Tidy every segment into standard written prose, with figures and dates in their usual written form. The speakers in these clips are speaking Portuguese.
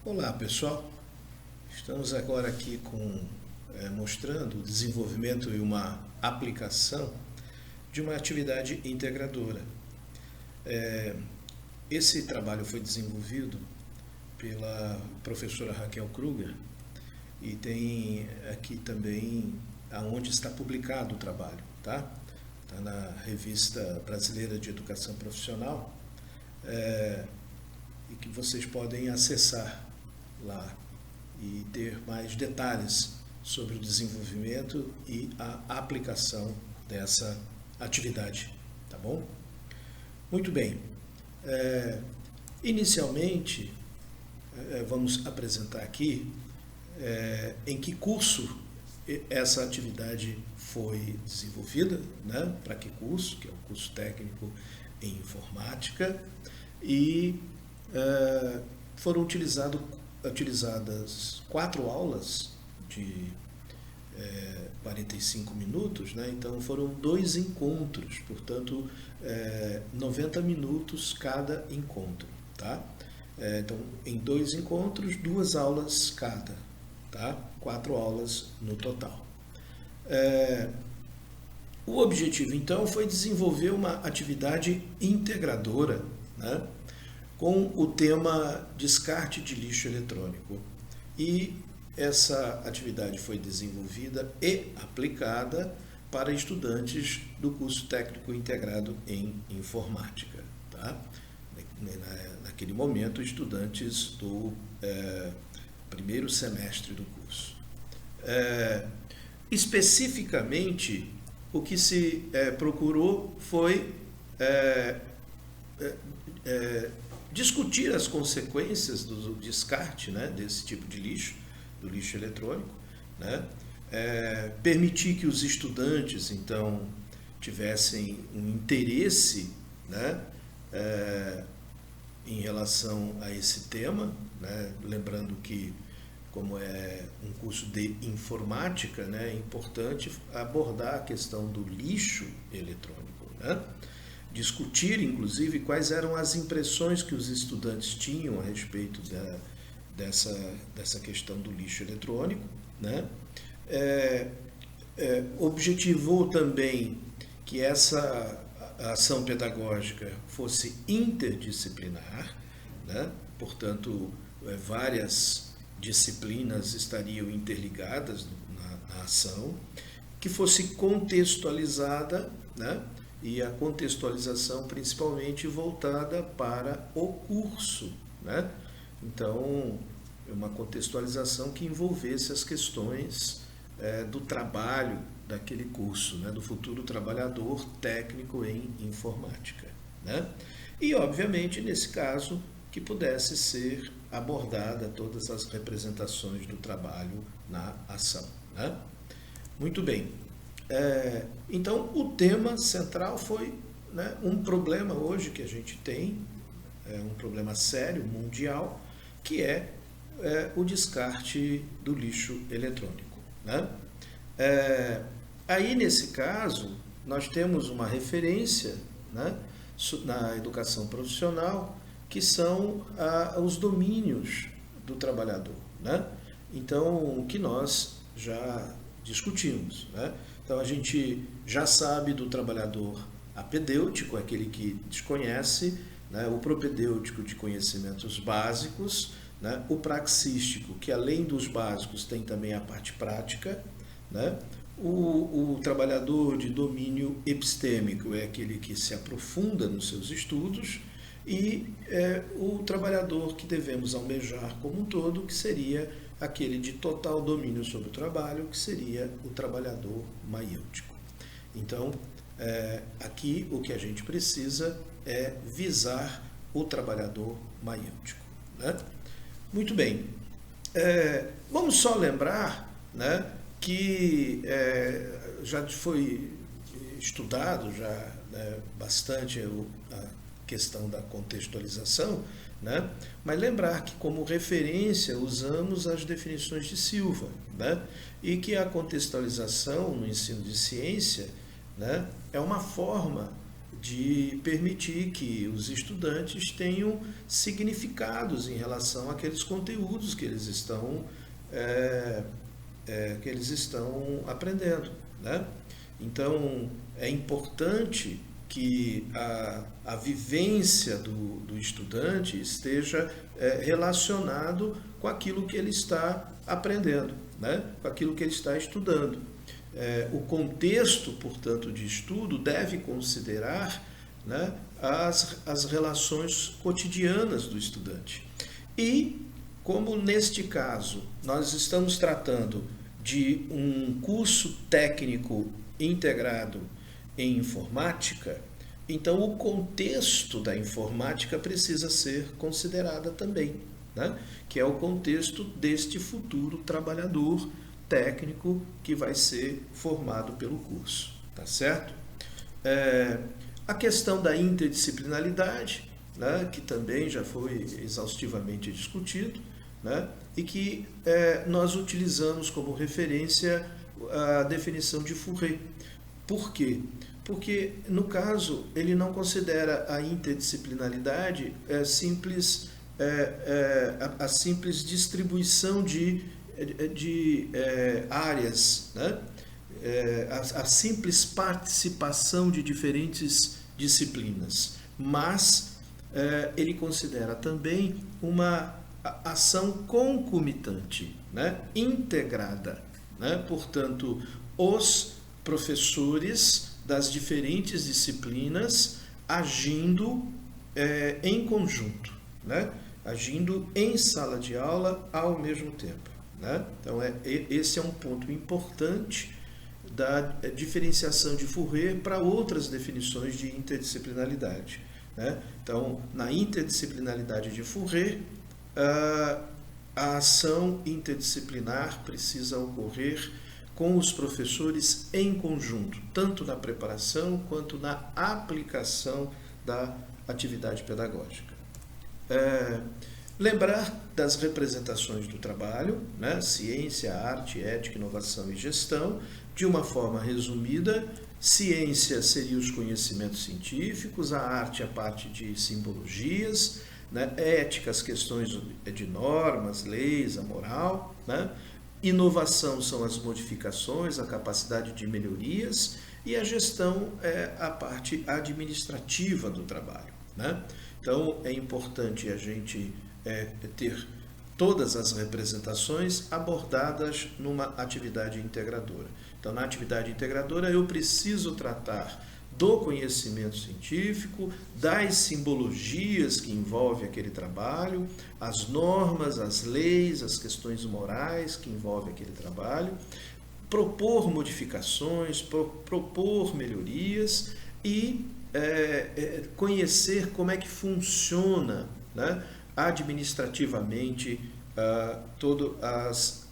Olá pessoal, estamos agora aqui mostrando o desenvolvimento e uma aplicação de uma atividade integradora. Esse trabalho foi desenvolvido pela professora Raquel Kruger e tem aqui também aonde está publicado o trabalho, tá? Está na Revista Brasileira de Educação Profissional e que vocês podem acessar lá e ter mais detalhes sobre o desenvolvimento e a aplicação dessa atividade, tá bom? Muito bem. Inicialmente, vamos apresentar aqui em que curso essa atividade foi desenvolvida, né? Para que curso, que é o curso técnico em informática, e foram utilizadas 4 aulas de 45 minutos, né? Então foram 2 encontros, portanto 90 minutos cada encontro, tá? Então em 2 encontros, 2 aulas cada, tá? 4 aulas no total. O objetivo então foi desenvolver uma atividade integradora, né? Com o tema descarte de lixo eletrônico. E essa atividade foi desenvolvida e aplicada para estudantes do curso técnico integrado em informática, tá? Naquele momento, estudantes do primeiro semestre do curso. Especificamente, o que se procurou foi discutir as consequências do descarte, né, desse tipo de lixo, do lixo eletrônico, né, permitir que os estudantes, então, tivessem um interesse, né, em relação a esse tema, né, lembrando que, como é um curso de informática, né, é importante abordar a questão do lixo eletrônico, né? Discutir, inclusive, quais eram as impressões que os estudantes tinham a respeito dessa questão do lixo eletrônico, né? Objetivou também que essa ação pedagógica fosse interdisciplinar, né? Portanto, várias disciplinas estariam interligadas na ação, que fosse contextualizada, né? E a contextualização principalmente voltada para o curso, né? Então, uma contextualização que envolvesse as questões do trabalho daquele curso, né? Do futuro trabalhador técnico em informática, né? E, obviamente, nesse caso, que pudesse ser abordada todas as representações do trabalho na ação, né? Muito bem. Então, o tema central foi, né, um problema hoje que a gente tem, um problema sério, mundial, que é o descarte do lixo eletrônico, né? Aí, nesse caso, nós temos uma referência, né, na educação profissional, que são os domínios do trabalhador, né? Então, que nós já discutimos, né? Então, a gente já sabe do trabalhador apedêutico, aquele que desconhece, né? O propedêutico de conhecimentos básicos, né? O praxístico, que além dos básicos tem também a parte prática, né? O trabalhador de domínio epistêmico é aquele que se aprofunda nos seus estudos, e o trabalhador que devemos almejar como um todo, que seria aquele de total domínio sobre o trabalho, que seria o trabalhador maiêutico. Então, aqui o que a gente precisa é visar o trabalhador maiêutico, né? Muito bem. Vamos só lembrar, né, que já foi estudado já, né, bastante a questão da contextualização, né? Mas lembrar que como referência usamos as definições de Silva, né? E que a contextualização no ensino de ciência, né, é uma forma de permitir que os estudantes tenham significados em relação àqueles conteúdos que eles estão aprendendo, né? Então, é importante que a vivência do estudante esteja relacionado com aquilo que ele está aprendendo, né? Com aquilo que ele está estudando. O contexto, portanto, de estudo deve considerar, né, as relações cotidianas do estudante. E, como neste caso nós estamos tratando de um curso técnico integrado em informática, então o contexto da informática precisa ser considerado também, né? Que é o contexto deste futuro trabalhador técnico que vai ser formado pelo curso, tá certo? A questão da interdisciplinaridade, né, que também já foi exaustivamente discutido, né, e que nós utilizamos como referência a definição de Fourier. Por quê? Porque, no caso, ele não considera a interdisciplinaridade a simples distribuição de áreas, né? A simples participação de diferentes disciplinas, mas ele considera também uma ação concomitante, né? Integrada, né? Portanto, os professores das diferentes disciplinas agindo em conjunto, né? Agindo em sala de aula ao mesmo tempo, né? Então, esse é um ponto importante da diferenciação de Fourier para outras definições de interdisciplinaridade, né? Então, na interdisciplinaridade de Fourier, a ação interdisciplinar precisa ocorrer com os professores em conjunto, tanto na preparação quanto na aplicação da atividade pedagógica. Lembrar das representações do trabalho, né? Ciência, arte, ética, inovação e gestão, de uma forma resumida. Ciência seria os conhecimentos científicos, a arte a parte de simbologias, né? Ética, as questões de normas, leis, a moral, né? Inovação são as modificações, a capacidade de melhorias, e a gestão é a parte administrativa do trabalho, né? Então, é importante a gente ter todas as representações abordadas numa atividade integradora. Então, na atividade integradora, eu preciso tratar do conhecimento científico, das simbologias que envolvem aquele trabalho, as normas, as leis, as questões morais que envolvem aquele trabalho, propor modificações, propor melhorias e conhecer como é que funciona, né, administrativamente todas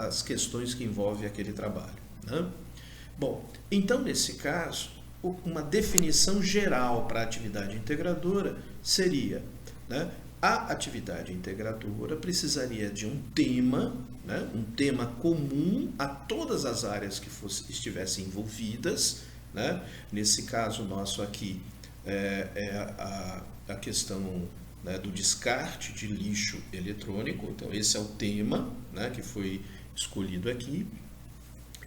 as questões que envolvem aquele trabalho, né? Bom, então nesse caso, uma definição geral para a atividade integradora seria, né, a atividade integradora precisaria de um tema, né, um tema comum a todas as áreas que estivessem envolvidas, né? Nesse caso nosso aqui a questão, né, do descarte de lixo eletrônico. Então esse é o tema, né, que foi escolhido aqui,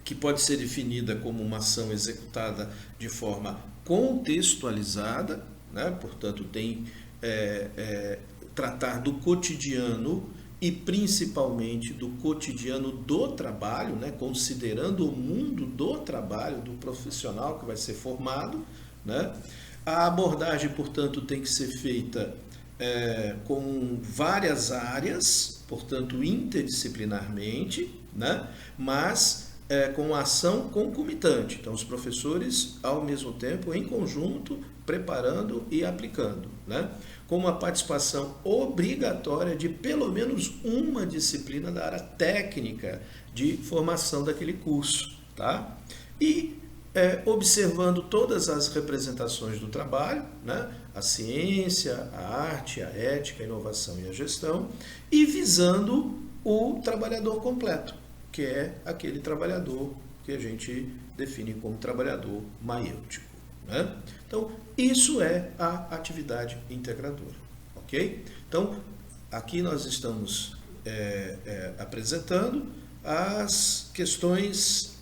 que pode ser definida como uma ação executada de forma contextualizada, né? Portanto, tem tratar do cotidiano e principalmente do cotidiano do trabalho, né? Considerando o mundo do trabalho do profissional que vai ser formado, né? A abordagem, portanto, tem que ser feita com várias áreas, portanto, interdisciplinarmente, né? Mas com ação concomitante. Então, os professores, ao mesmo tempo, em conjunto, preparando e aplicando, né? Com uma participação obrigatória de pelo menos uma disciplina da área técnica de formação daquele curso, tá? E observando todas as representações do trabalho, né? A ciência, a arte, a ética, a inovação e a gestão, e visando o trabalhador completo, que é aquele trabalhador que a gente define como trabalhador maêutico, né? Então, isso é a atividade integradora, ok? Então, aqui nós estamos apresentando as questões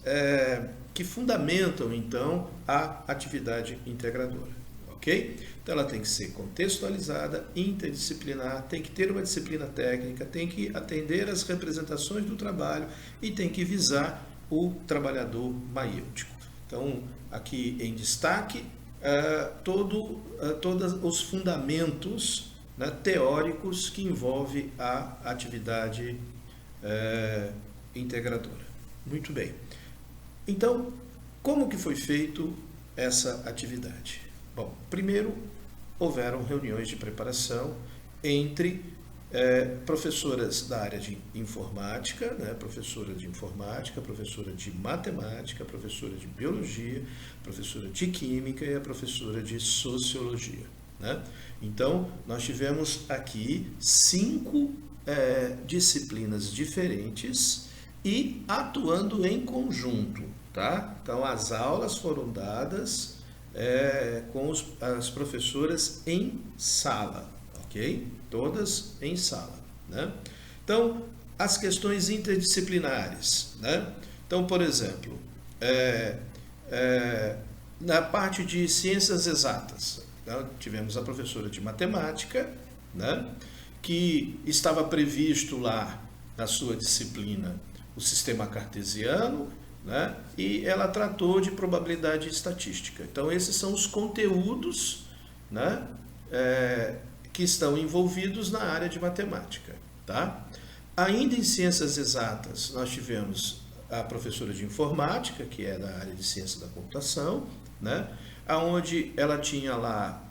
que fundamentam, então, a atividade integradora, ok? Então, ela tem que ser contextualizada, interdisciplinar, tem que ter uma disciplina técnica, tem que atender às representações do trabalho e tem que visar o trabalhador maêutico. Então, aqui em destaque, todos os fundamentos, né, teóricos que envolvem a atividade integradora. Muito bem. Então, como que foi feito essa atividade? Bom, primeiro, houveram reuniões de preparação entre professoras da área de informática, né, professora de informática, professora de matemática, professora de biologia, professora de química e a professora de sociologia, né? Então, nós tivemos aqui 5 disciplinas diferentes e atuando em conjunto, tá? Então, as aulas foram dadas com as professoras em sala, ok? Todas em sala, né? Então, as questões interdisciplinares, né? Então, por exemplo, na parte de ciências exatas, né, tivemos a professora de matemática, né, que estava previsto lá na sua disciplina o sistema cartesiano, né, e ela tratou de probabilidade estatística. Então, esses são os conteúdos, né, que estão envolvidos na área de matemática, tá? Ainda em ciências exatas, nós tivemos a professora de informática, que é da área de ciência da computação, né, onde ela tinha lá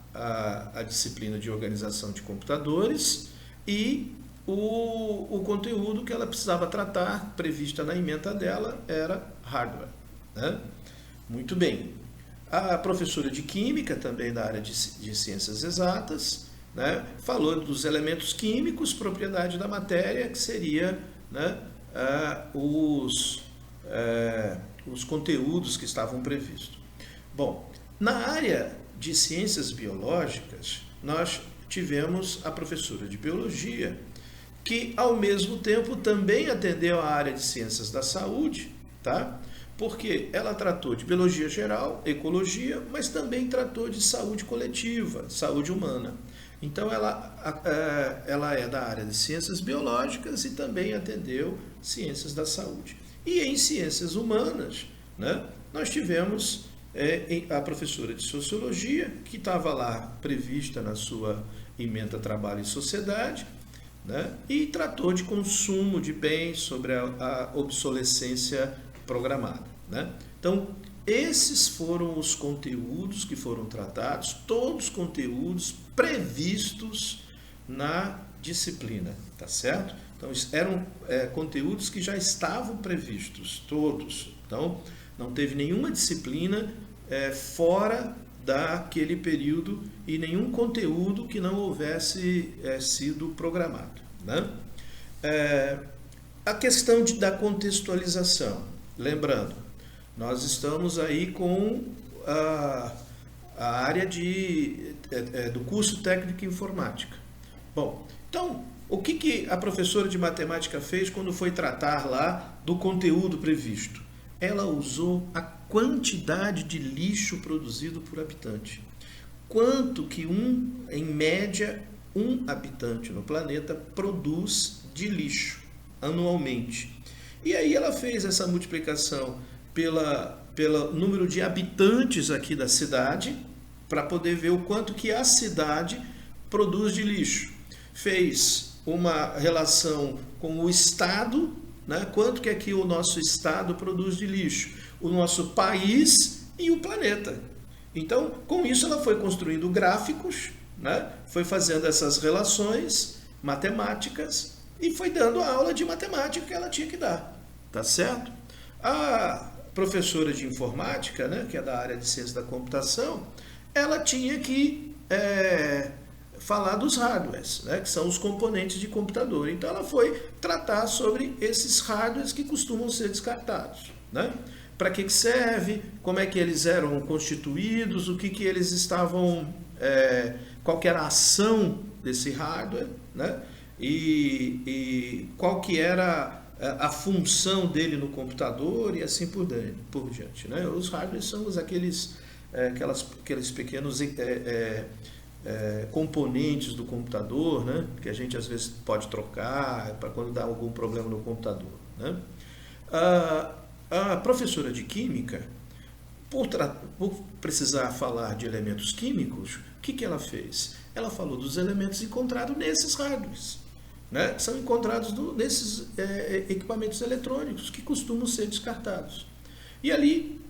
a disciplina de organização de computadores e o conteúdo que ela precisava tratar, prevista na ementa dela, era hardware, né? Muito bem. A professora de química, também da área de ciências exatas, né, falou dos elementos químicos, propriedade da matéria, que seria, né, os conteúdos que estavam previstos. Bom, na área de ciências biológicas, nós tivemos a professora de biologia, que ao mesmo tempo também atendeu a área de ciências da saúde, tá? Porque ela tratou de biologia geral, ecologia, mas também tratou de saúde coletiva, saúde humana. Então, ela é da área de ciências biológicas e também atendeu ciências da saúde. E em ciências humanas, né, nós tivemos a professora de sociologia, que estava lá prevista na sua ementa Trabalho e Sociedade, né, e tratou de consumo de bens, sobre a obsolescência programada, né? Então, esses foram os conteúdos que foram tratados, todos os conteúdos previstos na disciplina, tá certo? Então, eram conteúdos que já estavam previstos, todos. Então, não teve nenhuma disciplina fora daquele período e nenhum conteúdo que não houvesse sido programado, né? A questão da contextualização, lembrando, nós estamos aí com a área do curso técnico em informática. Bom, então, o que a professora de matemática fez quando foi tratar lá do conteúdo previsto? Ela usou a quantidade de lixo produzido por habitante. Quanto que em média, um habitante no planeta produz de lixo anualmente. E aí ela fez essa multiplicação pelo número de habitantes aqui da cidade, para poder ver o quanto que a cidade produz de lixo. Fez uma relação com o estado, né? Quanto que aqui o nosso estado produz de lixo, o nosso país e o planeta. Então, com isso ela foi construindo gráficos, né? Foi fazendo essas relações matemáticas e foi dando a aula de matemática que ela tinha que dar, tá certo? A professora de informática, né, que é da área de ciência da computação, ela tinha que falar dos hardwares, né, que são os componentes de computador. Então ela foi tratar sobre esses hardwares que costumam ser descartados, né? para que serve, como é que eles eram constituídos, o que eles estavam, qual que era a ação desse hardware, né? E qual que era a função dele no computador e assim por diante, né? Os hardwares são aqueles pequenos componentes do computador, né? Que a gente às vezes pode trocar para quando dá algum problema no computador, né? A professora de química, por precisar falar de elementos químicos, o que ela fez? Ela falou dos elementos encontrados nesses hardwares, né? Que são encontrados nesses equipamentos eletrônicos que costumam ser descartados. E ali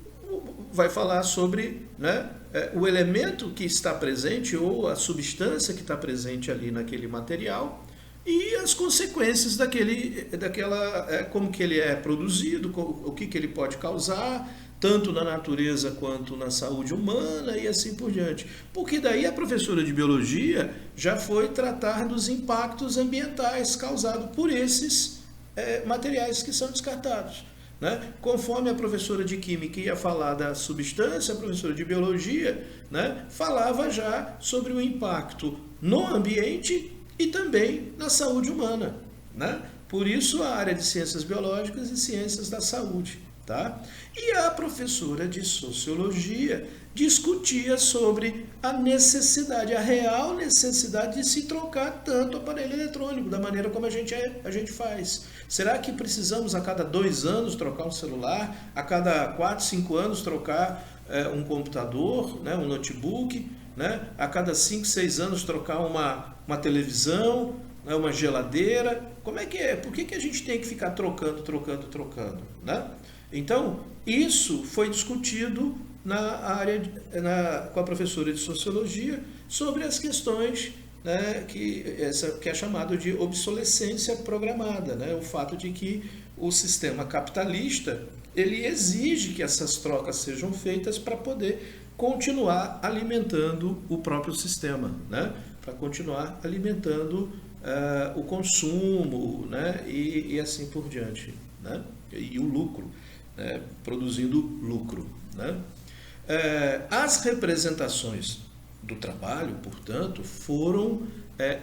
vai falar sobre, né, o elemento que está presente ou a substância que está presente ali naquele material e as consequências como que ele é produzido, o que ele pode causar, tanto na natureza quanto na saúde humana e assim por diante. Porque daí a professora de biologia já foi tratar dos impactos ambientais causados por esses materiais que são descartados, né? Conforme a professora de química ia falar da substância, a professora de biologia, né, falava já sobre o impacto no ambiente e também na saúde humana, né? Por isso a área de ciências biológicas e ciências da saúde, tá? E a professora de sociologia discutia sobre a necessidade, a real necessidade de se trocar tanto aparelho eletrônico, da maneira como a gente faz. Será que precisamos a cada 2 anos trocar um celular, a cada 4, 5 anos trocar um computador, né, um notebook, né, a cada 5, 6 anos trocar uma televisão, né, uma geladeira? Como é que é? Por que a gente tem que ficar trocando, né? Então, isso foi discutido com a professora de sociologia sobre as questões, né, que é chamado de obsolescência programada, né? O fato de que o sistema capitalista ele exige que essas trocas sejam feitas para poder continuar alimentando o próprio sistema, né? Para continuar alimentando o consumo, né? E assim por diante, né? E o lucro, né? Produzindo lucro, né? As representações do trabalho, portanto, foram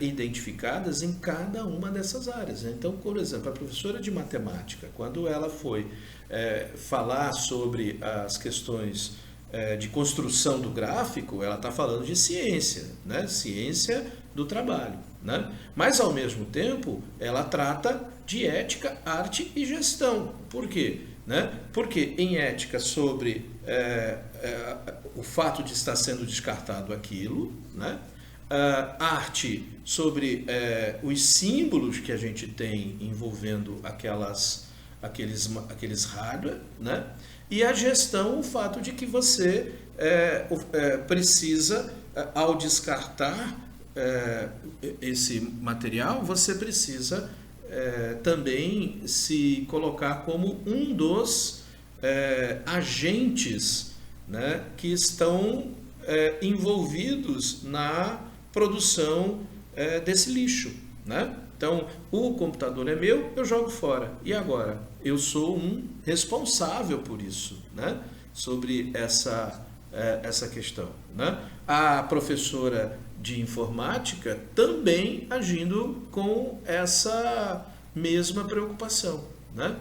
identificadas em cada uma dessas áreas, né? Então, por exemplo, a professora de matemática, quando ela foi falar sobre as questões de construção do gráfico, ela está falando de ciência, né? Ciência do trabalho, né? Mas, ao mesmo tempo, ela trata de ética, arte e gestão. Por quê? Né? Porque em ética sobre o fato de estar sendo descartado aquilo, né? Arte sobre os símbolos que a gente tem envolvendo aqueles hardware, né? E a gestão, o fato de que você precisa, ao descartar esse material, você precisa também se colocar como um dos agentes, né, que estão envolvidos na produção desse lixo, né? Então, o computador é meu, eu jogo fora. E agora? Eu sou um responsável por isso, né? Sobre essa questão, né? A professora de informática também agindo com essa mesma preocupação, né?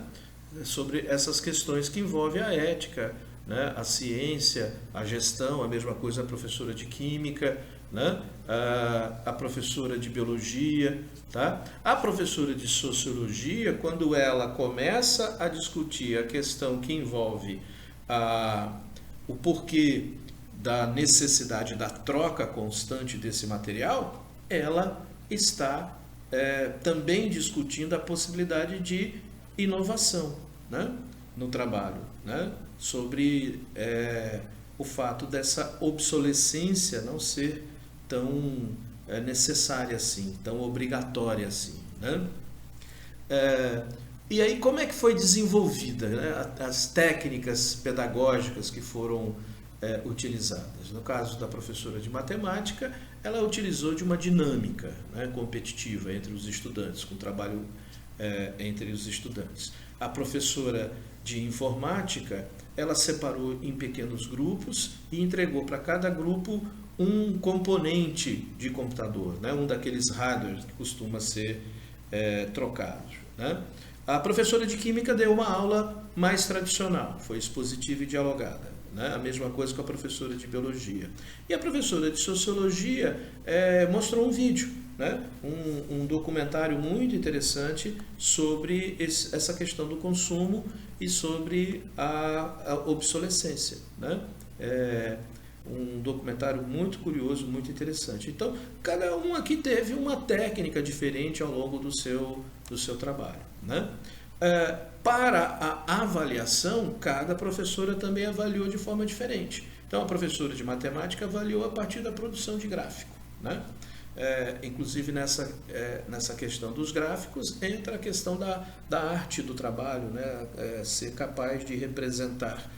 Sobre essas questões que envolvem a ética, né? A ciência, a gestão, a mesma coisa a professora de química, né? A professora de biologia, tá? A professora de sociologia, quando ela começa a discutir a questão que envolve o porquê da necessidade da troca constante desse material, ela está também discutindo a possibilidade de inovação, né, no trabalho, né, sobre o fato dessa obsolescência não ser tão necessária assim, tão obrigatória assim, né? E aí como é que foi desenvolvida, né, as técnicas pedagógicas que foram utilizadas? No caso da professora de matemática, ela utilizou de uma dinâmica, né, competitiva entre os estudantes, com trabalho entre os estudantes. A professora de informática, ela separou em pequenos grupos e entregou para cada grupo um componente de computador, né? Um daqueles hardwares que costuma ser trocados, né? A professora de química deu uma aula mais tradicional, foi expositiva e dialogada, né? A mesma coisa com a professora de biologia. E a professora de sociologia mostrou um vídeo, né? Um documentário muito interessante sobre essa questão do consumo e sobre a obsolescência, né? Um documentário muito curioso, muito interessante. Então, cada um aqui teve uma técnica diferente ao longo do seu trabalho, né? Para a avaliação, cada professora também avaliou de forma diferente. Então, a professora de matemática avaliou a partir da produção de gráfico, né? Inclusive nessa questão dos gráficos entra a questão da arte do trabalho, né? Ser capaz de representar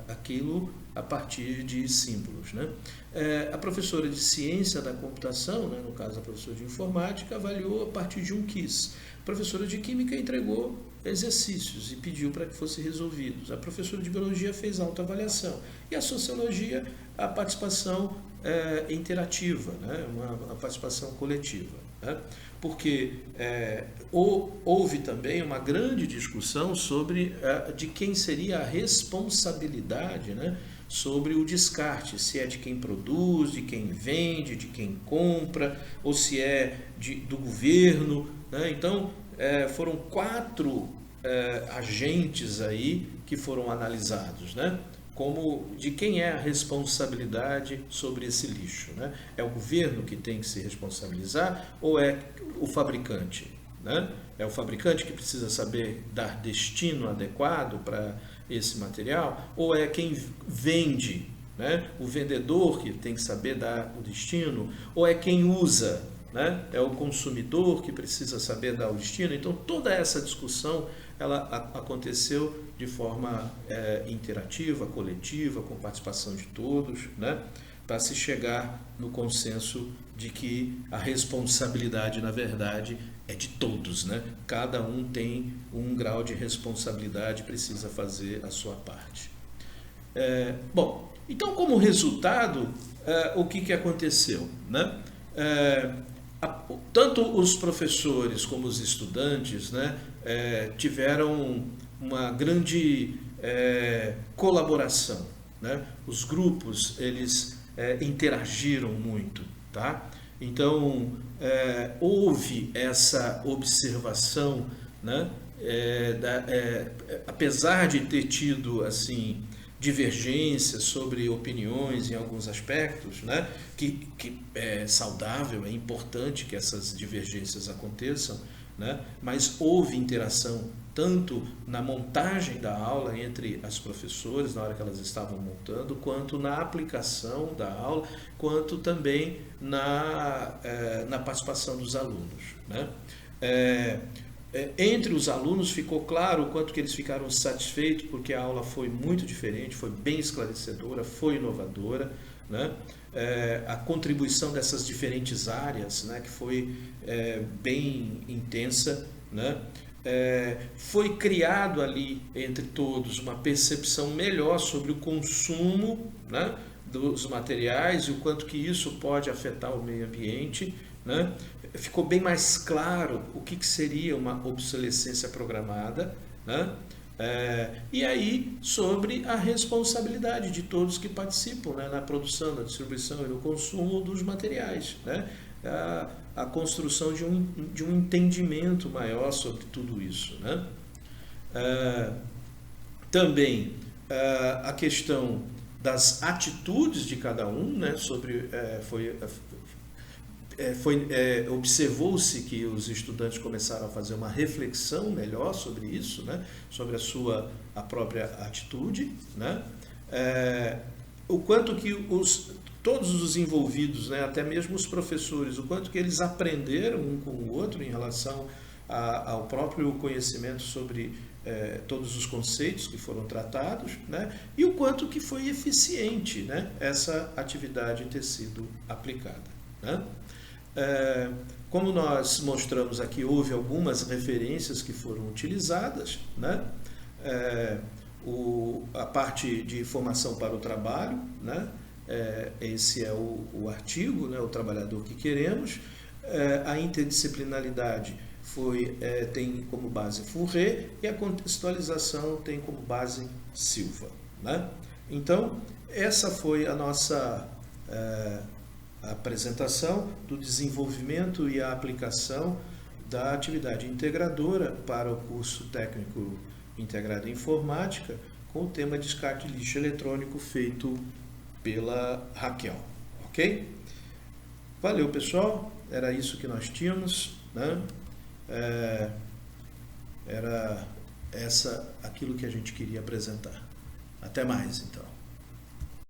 aquilo a partir de símbolos, né? A professora de ciência da computação, né, no caso a professora de informática, avaliou a partir de um quiz. A professora de química entregou exercícios e pediu para que fossem resolvidos. A professora de biologia fez autoavaliação. E a sociologia, a participação interativa, né, uma participação coletiva, né? Porque houve também uma grande discussão sobre de quem seria a responsabilidade, né, sobre o descarte, se é de quem produz, de quem vende, de quem compra, ou se é do governo, né? Então, foram 4 agentes aí que foram analisados, né? Como de quem é a responsabilidade sobre esse lixo, né? É o governo que tem que se responsabilizar ou é o fabricante, né? É o fabricante que precisa saber dar destino adequado para esse material ou é quem vende, né? O vendedor que tem que saber dar o destino ou é quem usa, né? É o consumidor que precisa saber dar o destino. Então toda essa discussão ela aconteceu de forma interativa, coletiva, com participação de todos, né? Para se chegar no consenso de que a responsabilidade, na verdade, é de todos, né? Cada um tem um grau de responsabilidade, precisa fazer a sua parte. Bom, então como resultado, o que aconteceu, né? Tanto os professores como os estudantes, né, tiveram uma grande colaboração, né? Os grupos eles interagiram muito, tá? Então houve essa observação, né? Apesar de ter tido assim divergências sobre opiniões em alguns aspectos, né? Que é saudável, é importante que essas divergências aconteçam, né? Mas houve interação tanto na montagem da aula entre as professoras, na hora que elas estavam montando, quanto na aplicação da aula, quanto também na participação dos alunos, né? Entre os alunos ficou claro o quanto que eles ficaram satisfeitos, porque a aula foi muito diferente, foi bem esclarecedora, foi inovadora, né? A contribuição dessas diferentes áreas, né, que foi bem intensa, né? Foi criado ali entre todos uma percepção melhor sobre o consumo, né, dos materiais e o quanto que isso pode afetar o meio ambiente, né? Ficou bem mais claro o que seria uma obsolescência programada, né? E aí sobre a responsabilidade de todos que participam, né, na produção, na distribuição e no consumo dos materiais, né? A construção de um entendimento maior sobre tudo isso, né? Também a questão das atitudes de cada um, né? Observou-se que os estudantes começaram a fazer uma reflexão melhor sobre isso, né? Sobre a própria atitude, né? O quanto que todos os envolvidos, né? Até mesmo os professores, o quanto que eles aprenderam um com o outro em relação ao próprio conhecimento sobre todos os conceitos que foram tratados, né? E o quanto que foi eficiente, né, essa atividade ter sido aplicada, né? Como nós mostramos aqui, houve algumas referências que foram utilizadas, né? A parte de formação para o trabalho, né? Esse é o artigo, né? O trabalhador que queremos. A interdisciplinaridade tem como base Fourré e a contextualização tem como base Silva, né? Então, essa foi a nossa apresentação do desenvolvimento e a aplicação da atividade integradora para o curso técnico integrado em informática, com o tema descarte de lixo eletrônico, feito pela Raquel, ok? Valeu, pessoal, era isso que nós tínhamos, né? Era aquilo que a gente queria apresentar. Até mais, então.